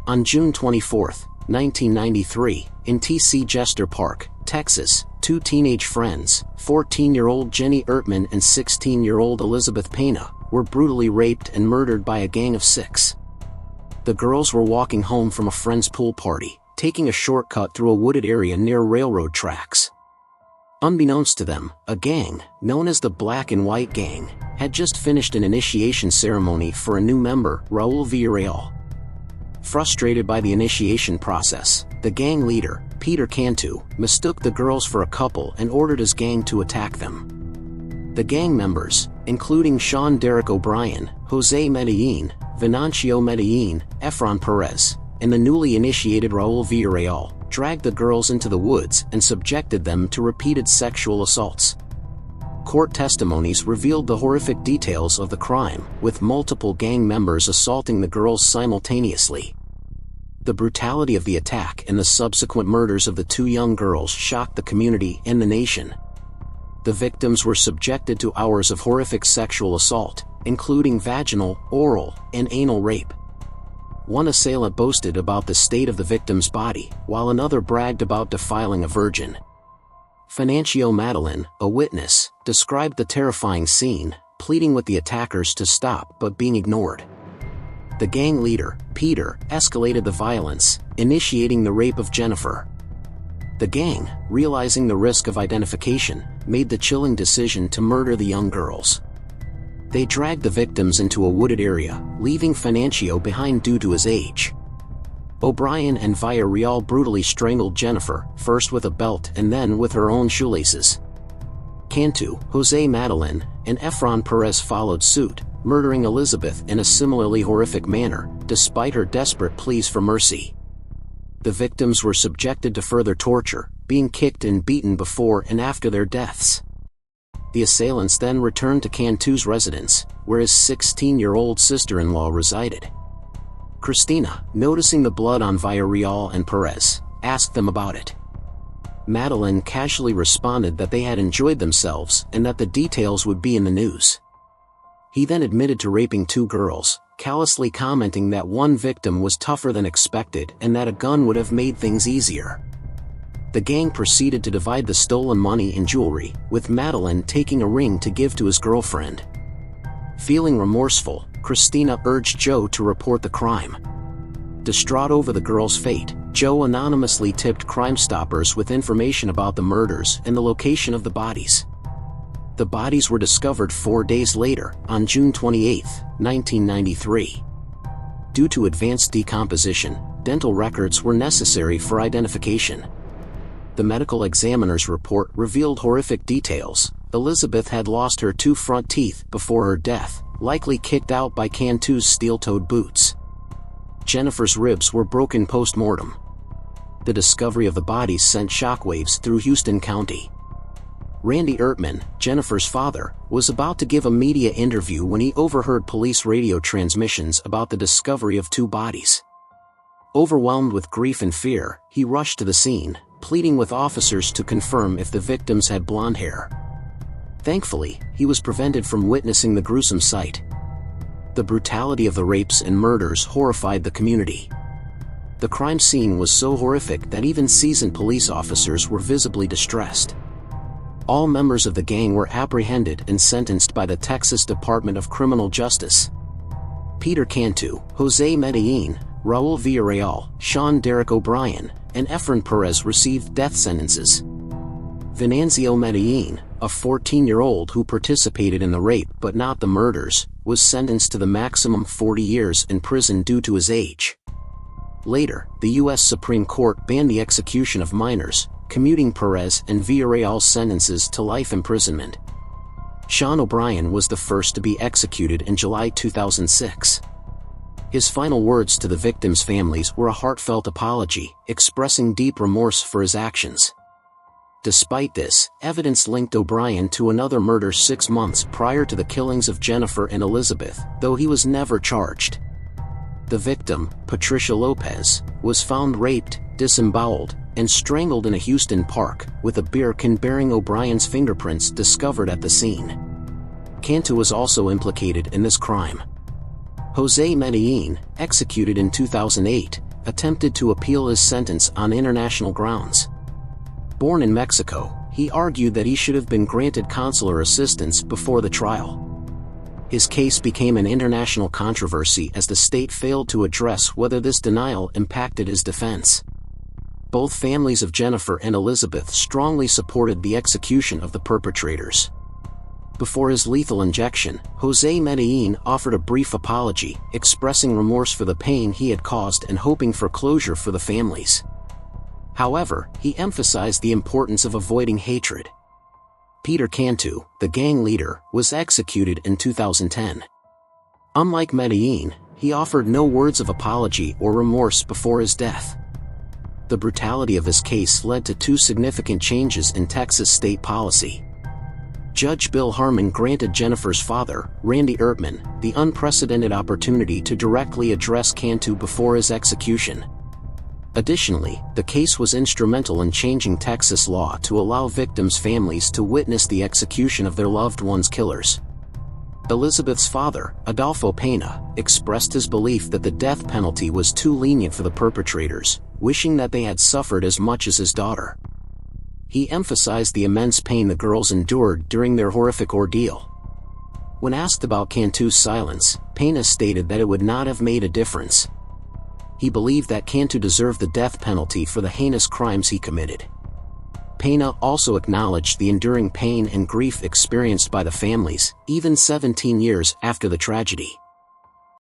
On June 24, 1993, in T.C. Jester Park, Texas, two teenage friends, 14-year-old Jenny Ertman and 16-year-old Elizabeth Pena, were brutally raped and murdered by a gang of 6. The girls were walking home from a friend's pool party, taking a shortcut through a wooded area near railroad tracks. Unbeknownst to them, a gang, known as the Black and White Gang, had just finished an initiation ceremony for a new member, Raul Villarreal. Frustrated by the initiation process, the gang leader, Peter Cantu, mistook the girls for a couple and ordered his gang to attack them. The gang members, including Sean Derek O'Brien, Jose Medellin, Venancio Medellin, Efron Perez, and the newly initiated Raul Villarreal, dragged the girls into the woods and subjected them to repeated sexual assaults. Court testimonies revealed the horrific details of the crime, with multiple gang members assaulting the girls simultaneously. The brutality of the attack and the subsequent murders of the 2 young girls shocked the community and the nation. The victims were subjected to hours of horrific sexual assault, including vaginal, oral, and anal rape. One assailant boasted about the state of the victim's body, while another bragged about defiling a virgin. Venancio Medellin, a witness, described the terrifying scene, pleading with the attackers to stop but being ignored. The gang leader, Peter, escalated the violence, initiating the rape of Jennifer. The gang, realizing the risk of identification, made the chilling decision to murder the young girls. They dragged the victims into a wooded area, leaving Venancio behind due to his age. O'Brien and Villarreal brutally strangled Jennifer, first with a belt and then with her own shoelaces. Cantu, Jose Medellin, and Efron Perez followed suit, murdering Elizabeth in a similarly horrific manner, despite her desperate pleas for mercy. The victims were subjected to further torture, being kicked and beaten before and after their deaths. The assailants then returned to Cantu's residence, where his 16-year-old sister-in-law resided. Christina, noticing the blood on Villarreal and Perez, asked them about it. Medellin casually responded that they had enjoyed themselves and that the details would be in the news. He then admitted to raping 2 girls, callously commenting that one victim was tougher than expected and that a gun would have made things easier. The gang proceeded to divide the stolen money and jewelry, with Medellin taking a ring to give to his girlfriend. Feeling remorseful, Christina urged Joe to report the crime. Distraught over the girl's fate, Joe anonymously tipped Crime Stoppers with information about the murders and the location of the bodies. The bodies were discovered 4 days later, on June 28, 1993. Due to advanced decomposition, dental records were necessary for identification. The medical examiner's report revealed horrific details. Elizabeth had lost her 2 front teeth before her death, likely kicked out by Cantu's steel-toed boots. Jennifer's ribs were broken post-mortem. The discovery of the bodies sent shockwaves through Houston County. Randy Ertman, Jennifer's father, was about to give a media interview when he overheard police radio transmissions about the discovery of 2 bodies. Overwhelmed with grief and fear, he rushed to the scene, pleading with officers to confirm if the victims had blonde hair. Thankfully, he was prevented from witnessing the gruesome sight. The brutality of the rapes and murders horrified the community. The crime scene was so horrific that even seasoned police officers were visibly distressed. All members of the gang were apprehended and sentenced by the Texas Department of Criminal Justice. Peter Cantu, Jose Medellin, Raul Villarreal, Sean Derek O'Brien, and Efron Perez received death sentences. Venancio Medellin, a 14-year-old who participated in the rape but not the murders, was sentenced to the maximum 40 years in prison due to his age. Later, the U.S. Supreme Court banned the execution of minors, commuting Perez and Villarreal's sentences to life imprisonment. Sean O'Brien was the first to be executed in July 2006. His final words to the victims' families were a heartfelt apology, expressing deep remorse for his actions. Despite this, evidence linked O'Brien to another murder 6 months prior to the killings of Jennifer and Elizabeth, though he was never charged. The victim, Patricia Lopez, was found raped, disemboweled, and strangled in a Houston park, with a beer can bearing O'Brien's fingerprints discovered at the scene. Cantu was also implicated in this crime. Jose Medellin, executed in 2008, attempted to appeal his sentence on international grounds. Born in Mexico, he argued that he should have been granted consular assistance before the trial. His case became an international controversy as the state failed to address whether this denial impacted his defense. Both families of Jennifer and Elizabeth strongly supported the execution of the perpetrators. Before his lethal injection, Jose Medellin offered a brief apology, expressing remorse for the pain he had caused and hoping for closure for the families. However, he emphasized the importance of avoiding hatred. Peter Cantu, the gang leader, was executed in 2010. Unlike Medellin, he offered no words of apology or remorse before his death. The brutality of his case led to two significant changes in Texas state policy. Judge Bill Harmon granted Jennifer's father, Randy Ertman, the unprecedented opportunity to directly address Cantu before his execution. Additionally, the case was instrumental in changing Texas law to allow victims' families to witness the execution of their loved ones' killers. Elizabeth's father, Adolfo Pena, expressed his belief that the death penalty was too lenient for the perpetrators, wishing that they had suffered as much as his daughter. He emphasized the immense pain the girls endured during their horrific ordeal. When asked about Cantu's silence, Pena stated that it would not have made a difference. He believed that Cantu deserved the death penalty for the heinous crimes he committed. Pena also acknowledged the enduring pain and grief experienced by the families, even 17 years after the tragedy.